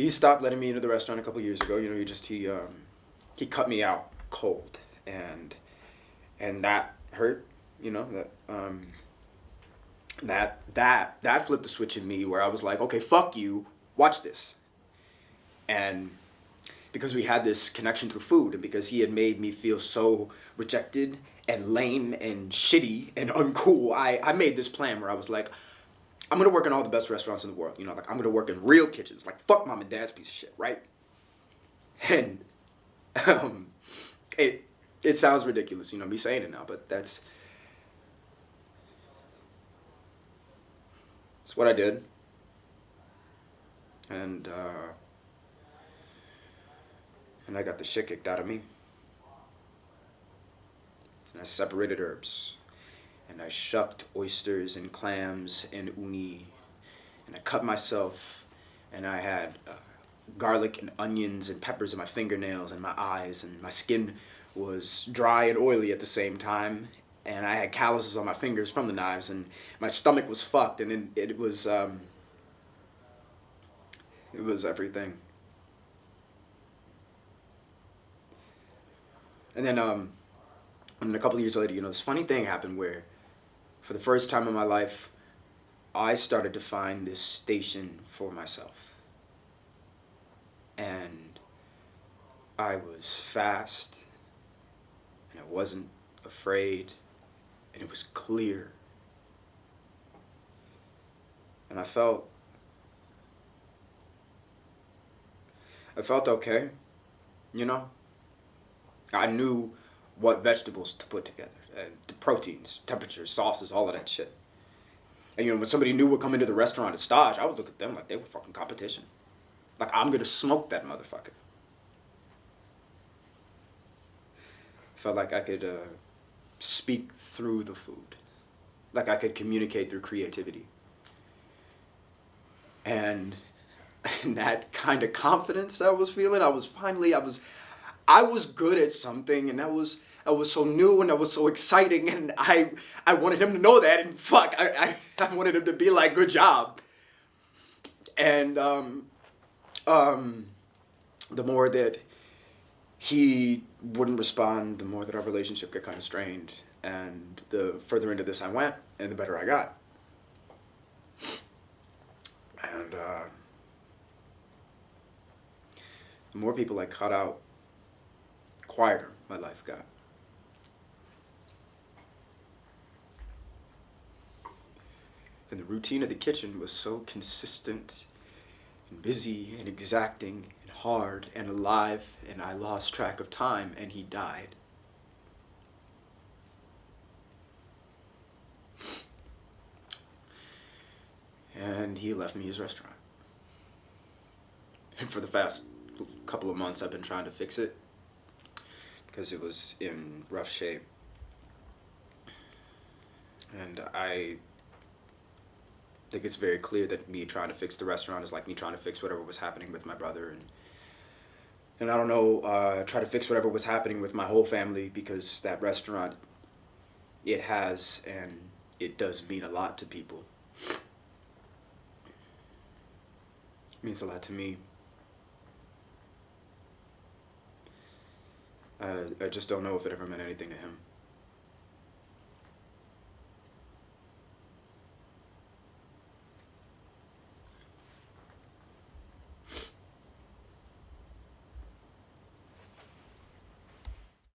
he stopped letting me into the restaurant a couple years ago. You know, he cut me out cold, and that hurt. You know that flipped the switch in me where I was like, okay, fuck you, watch this. And because we had this connection through food, and because he had made me feel so rejected and lame and shitty and uncool, I made this plan where I was like, I'm gonna work in all the best restaurants in the world. You know, like I'm gonna work in real kitchens. Like fuck mom and dad's piece of shit, right? And um, it sounds ridiculous, you know, me saying it now, but that's what I did. And I got the shit kicked out of me. And I separated herbs. And I shucked oysters and clams and uni. And I cut myself. And I had garlic and onions and peppers in my fingernails and my eyes. And my skin was dry and oily at the same time. And I had calluses on my fingers from the knives. And my stomach was fucked. And it was everything. And then a couple of years later, you know, this funny thing happened where, for the first time in my life, I started to find this station for myself. And I was fast, and I wasn't afraid, and it was clear. And I felt okay, you know? I knew what vegetables to put together, and the proteins, temperatures, sauces, all of that shit. And you know, when somebody new would come into the restaurant at Stage, I would look at them like they were fucking competition. Like, I'm gonna smoke that motherfucker. Felt like I could speak through the food. Like I could communicate through creativity. And that kind of confidence I was feeling, I was good at something, and that was so new, and that was so exciting, and I wanted him to know that, and fuck, I wanted him to be like, good job. And the more that he wouldn't respond, the more that our relationship got kind of strained, and the further into this I went, and the better I got. And the more people I cut out, quieter my life got. And the routine of the kitchen was so consistent and busy and exacting and hard and alive, and I lost track of time, and he died. And he left me his restaurant. And for the past couple of months I've been trying to fix it because it was in rough shape. And I think it's very clear that me trying to fix the restaurant is like me trying to fix whatever was happening with my brother, and I don't know, try to fix whatever was happening with my whole family, because that restaurant, it has, and it does mean a lot to people. It means a lot to me. I just don't know if it ever meant anything to him.